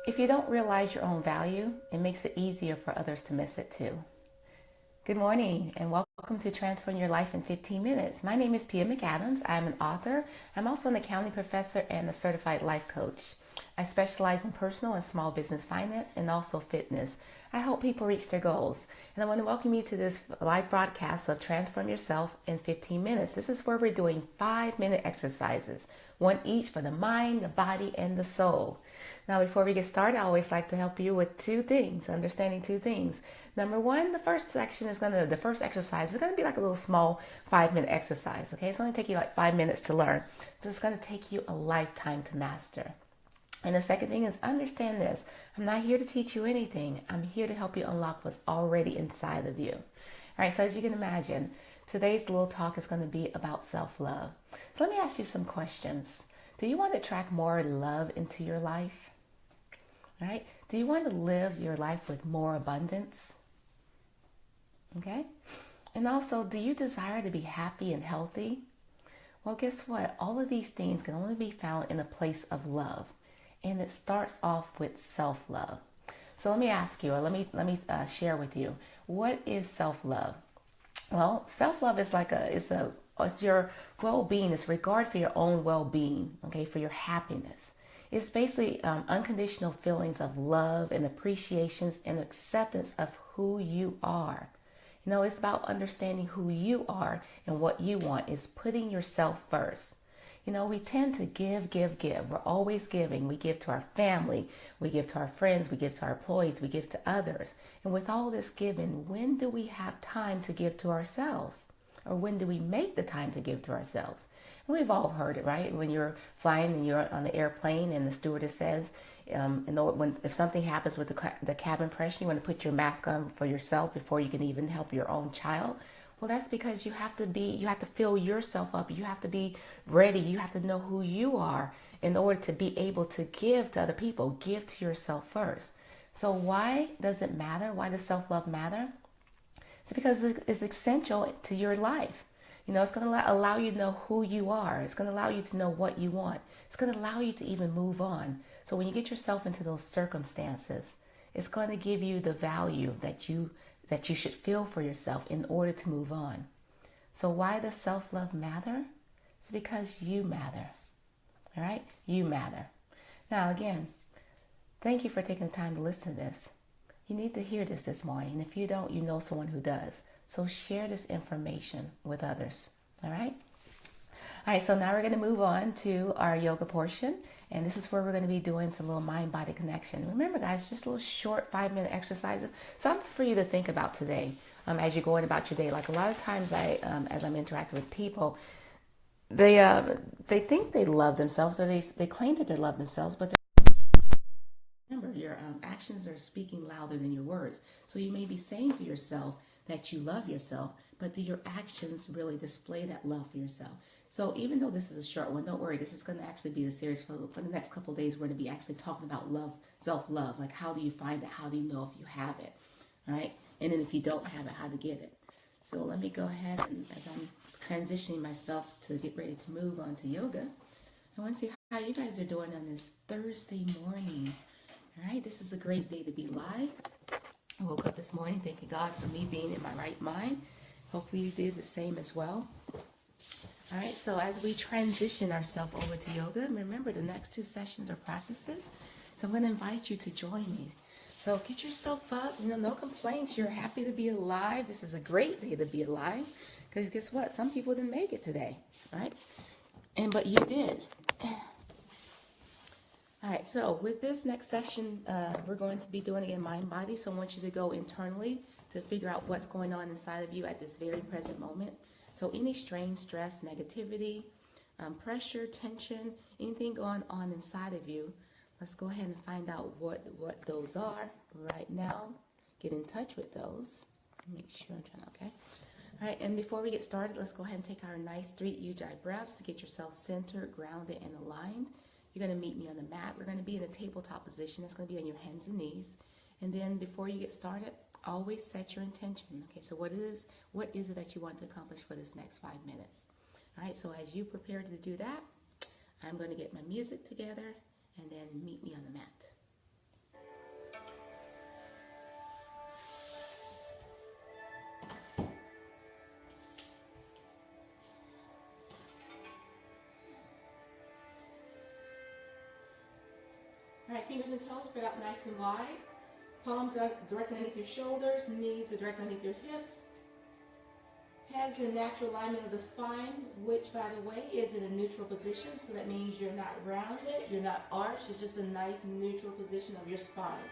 If you don't realize your own value, it makes it easier for others to miss it too. Good morning and welcome to Transform Your Life in 15 Minutes. My name is Pia McAdams. I'm an author. I'm also an accounting professor and a certified life coach. I specialize in personal and small business finance and also fitness. I help people reach their goals. And I want to welcome you to this live broadcast of Transform Yourself in 15 Minutes. This is where we're doing 5-minute exercises, one each for the mind, the body, and the soul. Now, before we get started, I always like to help you with understanding two things. Number one, the first exercise is going to be like a little small 5-minute exercise. Okay, it's going to take you like 5 minutes to learn, but it's going to take you a lifetime to master. And the second thing is understand this. I'm not here to teach you anything. I'm here to help you unlock what's already inside of you. All right, so as you can imagine, today's little talk is going to be about self-love. So let me ask you some questions. Do you want to attract more love into your life? All right? Do you want to live your life with more abundance? Okay? And also, do you desire to be happy and healthy? Well, guess what? All of these things can only be found in a place of love. And it starts off with self-love. So let me ask you, or let me share with you, what is self-love? Well, self-love is it's your well-being. It's regard for your own well-being, okay, for your happiness. It's basically unconditional feelings of love and appreciations and acceptance of who you are. You know, it's about understanding who you are and what you want. Is putting yourself first. You know, we tend to give. We're always giving. We give to our family. We give to our friends. We give to our employees. We give to others. And with all this giving, when do we have time to give to ourselves? Or when do we make the time to give to ourselves? And we've all heard it, right? When you're flying and you're on the airplane and the stewardess says, if something happens with the cabin pressure, you want to put your mask on for yourself before you can even help your own child. Well, that's because you have to fill yourself up. You have to be ready. You have to know who you are in order to be able to give to other people. Give to yourself first. So why does it matter? Why does self-love matter? It's because it's essential to your life. You know, it's going to allow you to know who you are. It's going to allow you to know what you want. It's going to allow you to even move on. So when you get yourself into those circumstances, it's going to give you the value that you should feel for yourself in order to move on. So why does self-love matter? It's because you matter. All right? You matter. Now, again, thank you for taking the time to listen to this. You need to hear this morning. And if you don't, you know someone who does. So share this information with others. All right? All right, so now we're going to move on to our yoga portion. And this is where we're going to be doing some little mind-body connection. Remember, guys, just a little short 5-minute exercises. Something for you to think about today as you're going about your day. Like a lot of times as I'm interacting with people, they think they love themselves, or they claim that they love themselves, but remember, your actions are speaking louder than your words. So you may be saying to yourself that you love yourself, but do your actions really display that love for yourself? So even though this is a short one, don't worry. This is going to actually be the series for the next couple of days. We're going to be actually talking about love, self-love. Like, how do you find it? How do you know if you have it? All right? And then if you don't have it, how to get it. So let me go ahead and as I'm transitioning myself to get ready to move on to yoga, I want to see how you guys are doing on this Thursday morning. All right? This is a great day to be live. I woke up this morning thanking God for me being in my right mind. Hopefully you did the same as well. All right, so as we transition ourselves over to yoga, remember the next 2 sessions are practices. So I'm going to invite you to join me. So get yourself up, no complaints. You're happy to be alive. This is a great day to be alive because guess what? Some people didn't make it today, right? But you did. All right, so with this next section, we're going to be doing again mind body. So I want you to go internally to figure out what's going on inside of you at this very present moment. So any strain, stress, negativity, pressure, tension, anything going on inside of you, let's go ahead and find out what those are right now. Get in touch with those. Make sure I'm trying to, okay. All right, and before we get started, let's go ahead and take our nice 3 Ujjayi breaths to get yourself centered, grounded, and aligned. You're going to meet me on the mat. We're going to be in a tabletop position. It's going to be on your hands and knees. And then before you get started, always set your intention. Okay, so what is it that you want to accomplish for this next 5 minutes? All right, so as you prepare to do that, I'm going to get my music together and then meet me on the mat. All right, fingers and toes spread out nice and wide. Palms are directly underneath your shoulders, knees are directly underneath your hips. Head's in natural alignment of the spine, which, by the way, is in a neutral position. So that means you're not rounded, you're not arched. It's just a nice neutral position of your spine.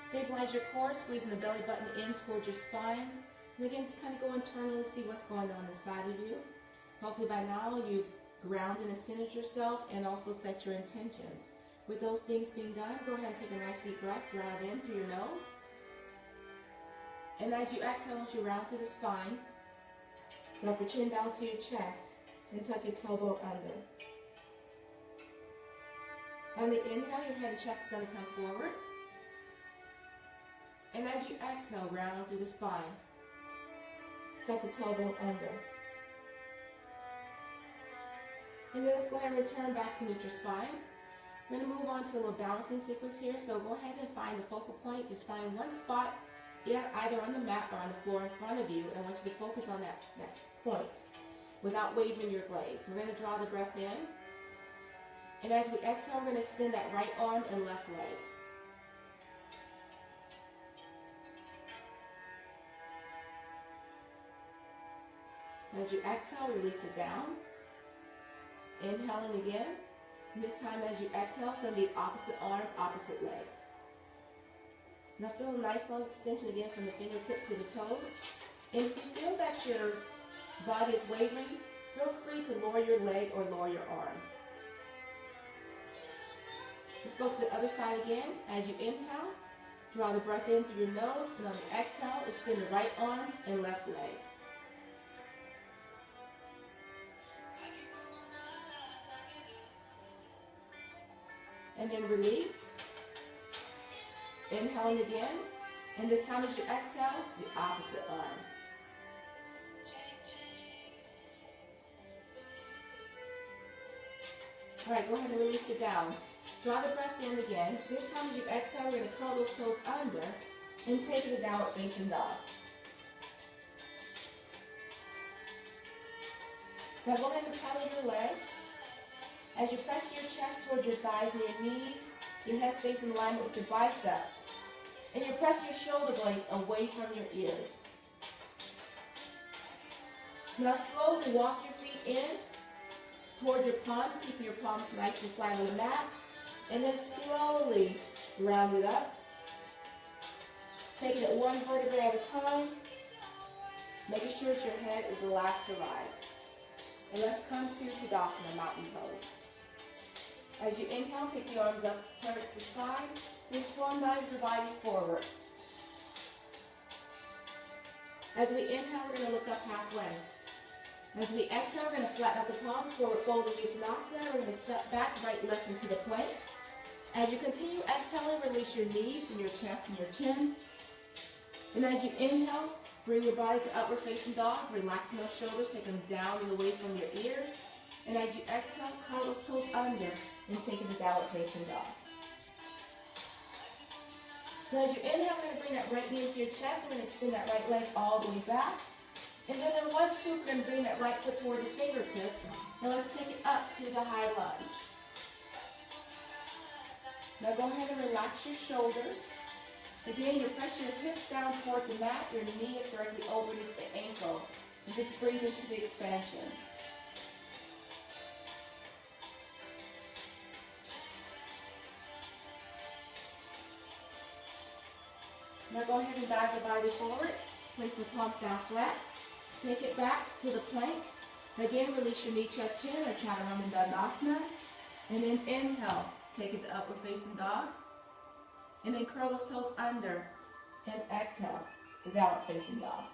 Stabilize your core, squeezing the belly button in towards your spine. And again, just kind of go internally, see what's going on inside of you. Hopefully by now you've grounded and centered yourself and also set your intentions. With those things being done, go ahead and take a nice deep breath. Draw it in through your nose. And as you exhale, I want you round to the spine. Drop your chin down to your chest and tuck your tailbone under. On the inhale, your head and chest is going to come forward. And as you exhale, round through the spine. Tuck the tailbone under. And then let's go ahead and return back to neutral spine. We're going to move on to a little balancing sequence here. So go ahead and find the focal point. Just find one spot, either on the mat or on the floor in front of you. And I want you to focus on that point without wavering your glades. We're going to draw the breath in. And as we exhale, we're going to extend that right arm and left leg. As you exhale, release it down. Inhaling again. And this time as you exhale, it's going to be opposite arm, opposite leg. Now feel a nice long extension again from the fingertips to the toes. And if you feel that your body is wavering, feel free to lower your leg or lower your arm. Let's go to the other side again. As you inhale, draw the breath in through your nose, and on the exhale, extend the right arm and left leg. And then release. Inhaling again. And this time as you exhale, the opposite arm. All right, go ahead and release it down. Draw the breath in again. This time as you exhale, we're going to curl those toes under and take it to downward facing dog. Now go ahead and pedal your legs. As you press your chest towards your thighs and your knees, your head stays in alignment with your biceps. And you press your shoulder blades away from your ears. Now slowly walk your feet in toward your palms, keeping your palms nice and flat on the mat. And then slowly round it up. Taking it one vertebrae at a time. Making sure that your head is the last to rise. And let's come to Tadasana, mountain pose. As you inhale, take the arms up, turn it to the sky. Then swan dive your body forward. As we inhale, we're going to look up halfway. As we exhale, we're going to flatten out the palms, forward fold in Uttanasana. We're going to step back, right, left into the plank. As you continue exhaling, release your knees and your chest and your chin. And as you inhale, bring your body to upward facing dog, relaxing those shoulders, take them down and away from your ears. And as you exhale, curl those toes under and take it to downward facing dog. Now as you inhale, we're going to bring that right knee into your chest. We're going to extend that right leg all the way back. And then in one swoop, we're going to bring that right foot toward the fingertips. And let's take it up to the high lunge. Now go ahead and relax your shoulders. Again, you press your hips down toward the mat. Your knee is directly over the ankle. And just breathe into the expansion. Now go ahead and dive the body forward. Place the palms down flat. Take it back to the plank. Again, release your knee, chest, chin, or Chaturanga Dandasana. And then inhale. Take it to upward facing dog. And then curl those toes under. And exhale to downward facing dog.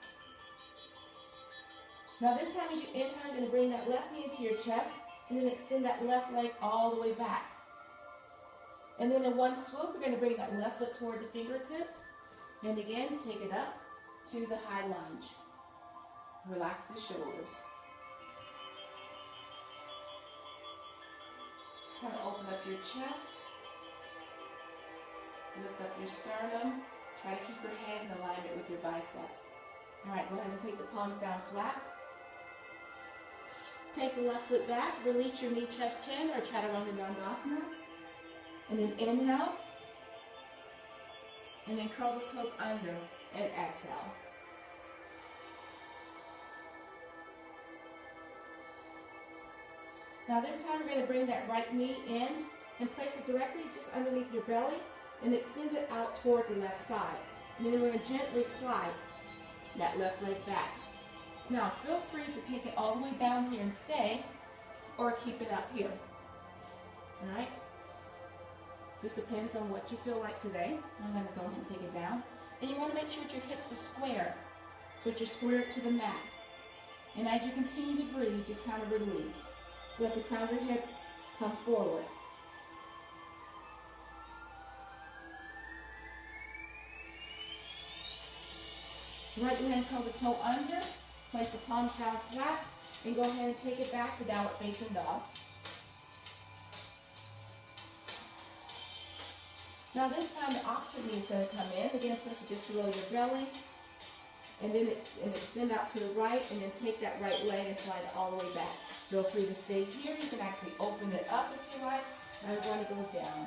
Now this time as you inhale, you're going to bring that left knee into your chest. And then extend that left leg all the way back. And then in one swoop, we're going to bring that left foot toward the fingertips. And again, take it up to the high lunge. Relax the shoulders. Just kind of open up your chest. Lift up your sternum. Try to keep your head in alignment with your biceps. All right, go ahead and take the palms down flat. Take the left foot back. Release your knee, chest, chin, or Chaturanga Dandasana. And then inhale. And then curl those toes under and exhale. Now this time we're going to bring that right knee in and place it directly just underneath your belly and extend it out toward the left side. And then we're going to gently slide that left leg back. Now feel free to take it all the way down here and stay, or keep it up here. All right? Just depends on what you feel like today. I'm going to go ahead and take it down. And you want to make sure that your hips are square, so that you're square to the mat. And as you continue to breathe, just kind of release. So let the crown of your head come forward. Right hand, curl the toe under, place the palms down flat, and go ahead and take it back to downward facing dog. Now this time the opposite knee is going to come in. Again, place it just below your belly, and then extend out to the right, and then take that right leg and slide it all the way back. Feel free to stay here. You can actually open it up if you like. I'm going to go down.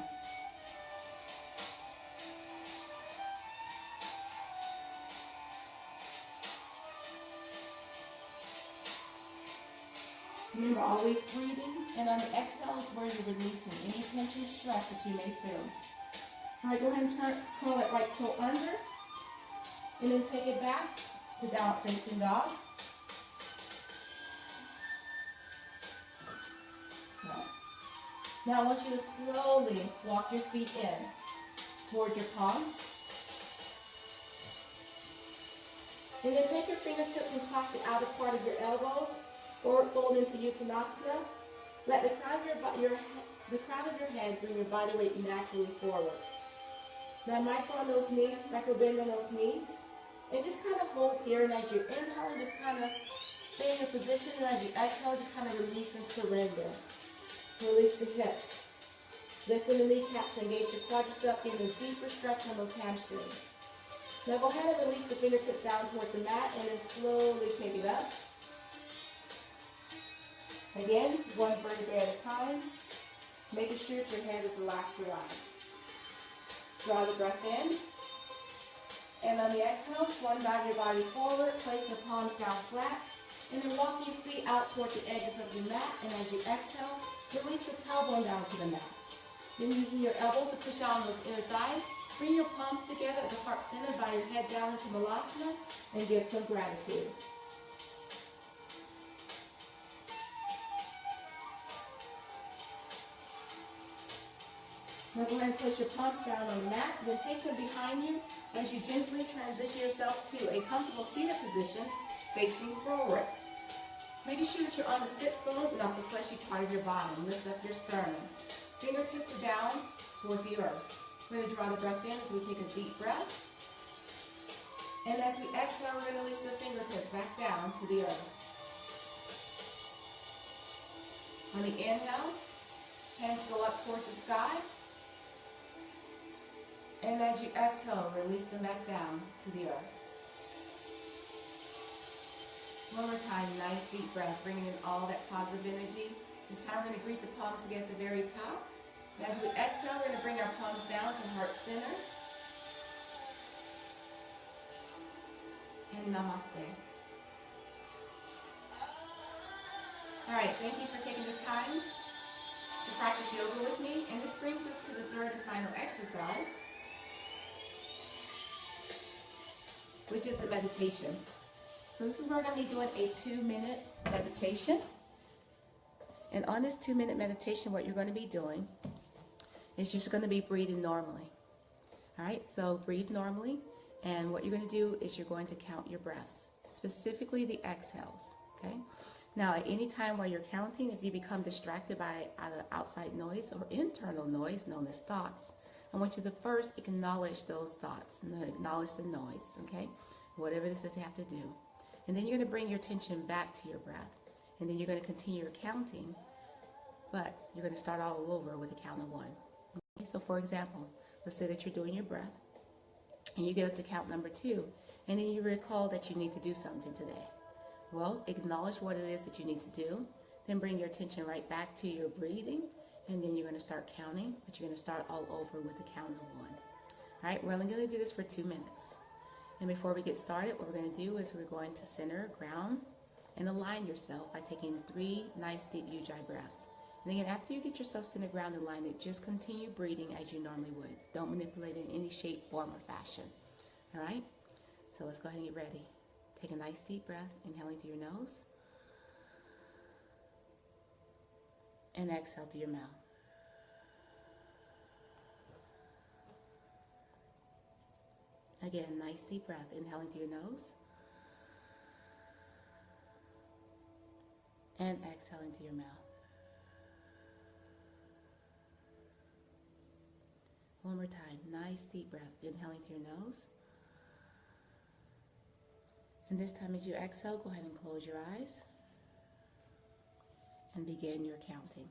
Remember, always breathing, and on the exhale is where you're releasing any tension, stress that you may feel. All right, go ahead and curl that right toe under, and then take it back to downward facing dog. Right. Now I want you to slowly walk your feet in toward your palms. And then take your fingertips and cross the outer part of your elbows. Forward fold into Uttanasana. Let the crown of your head bring your body weight naturally forward. Now micro on those knees, micro bend on those knees. And just kind of hold here, and as you inhale, just kind of stay in your position, and as you exhale, just kind of release and surrender. Release the hips. Lifting the kneecaps, engage your quadriceps, giving a deeper stretch on those hamstrings. Now go ahead and release the fingertips down toward the mat, and then slowly take it up. Again, one vertebrae at a time, making sure that your head is the last to rise. Draw the breath in. And on the exhale, swan dive your body forward, placing the palms down flat, and then walk your feet out toward the edges of your mat. And as you exhale, release the tailbone down to the mat. Then using your elbows to push out on those inner thighs, bring your palms together at the heart center, bow your head down into Malasana, and give some gratitude. Now go ahead and place your palms down on the mat, then take them behind you as you gently transition yourself to a comfortable seated position facing forward. Making sure that you're on the sits bones and not the fleshy part of your body. Lift up your sternum. Fingertips are down toward the earth. We're going to draw the breath in as we take a deep breath. And as we exhale, we're going to release the fingertips back down to the earth. On the inhale, hands go up toward the sky. And as you exhale, release them back down to the earth. One more time, nice deep breath, bringing in all that positive energy. This time we're going to greet the palms again at the very top. And as we exhale, we're going to bring our palms down to heart center. And namaste. All right, thank you for taking the time to practice yoga with me. And this brings us to the third and final exercise, which is the meditation. So this is where we're going to be doing a 2-minute meditation. And on this 2-minute meditation, what you're going to be doing is you're just going to be breathing normally. All right, so breathe normally. And what you're going to do is you're going to count your breaths, specifically the exhales, okay? Now, at any time while you're counting, if you become distracted by either outside noise or internal noise, known as thoughts, I want you to first acknowledge those thoughts and acknowledge the noise, okay? Whatever it is that you have to do. And then you're going to bring your attention back to your breath. And then you're going to continue your counting, but you're going to start all over with a count of 1. Okay? So for example, let's say that you're doing your breath, and you get up to count number 2, and then you recall that you need to do something today. Well, acknowledge what it is that you need to do, then bring your attention right back to your breathing, and then you're going to start counting, but you're going to start all over with a count of 1. All right, we're only going to do this for 2 minutes. And before we get started, what we're going to do is we're going to center, ground, and align yourself by taking 3 nice deep ujjayi breaths. And again, after you get yourself centered, ground, and aligned, just continue breathing as you normally would. Don't manipulate it in any shape, form, or fashion. All right? So let's go ahead and get ready. Take a nice deep breath, inhaling through your nose. And exhale through your mouth. Again, nice deep breath, inhaling through your nose. And exhaling through your mouth. One more time, nice deep breath, inhaling through your nose. And this time as you exhale, go ahead and close your eyes and begin your counting.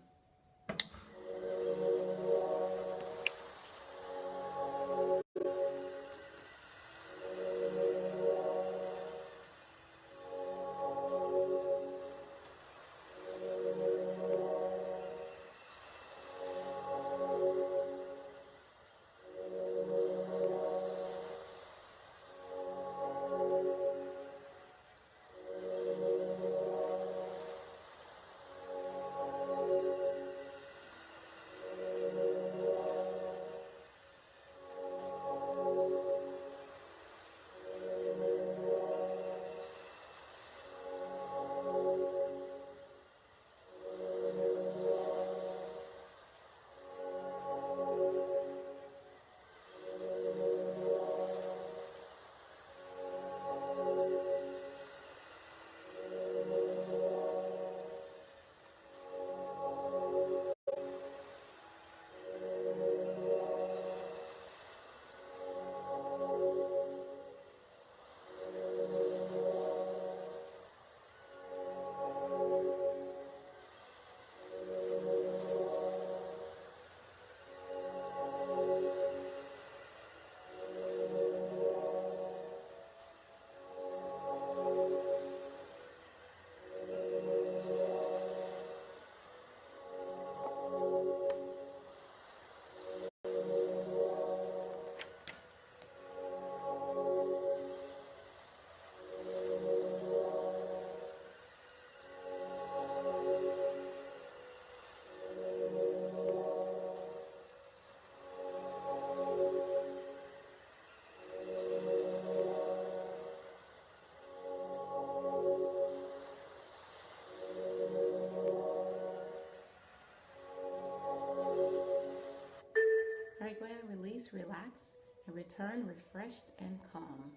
All right, go ahead and release, relax, and return refreshed and calm.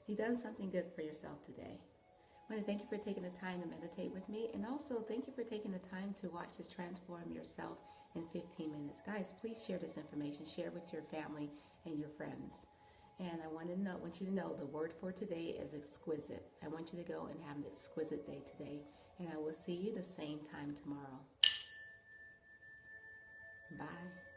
You've done something good for yourself today. I want to thank you for taking the time to meditate with me, and also thank you for taking the time to watch this transform yourself in 15 minutes. Guys, please share this information. Share it with your family and your friends. And I want you to know the word for today is exquisite. I want you to go and have an exquisite day today. And I will see you the same time tomorrow. Bye.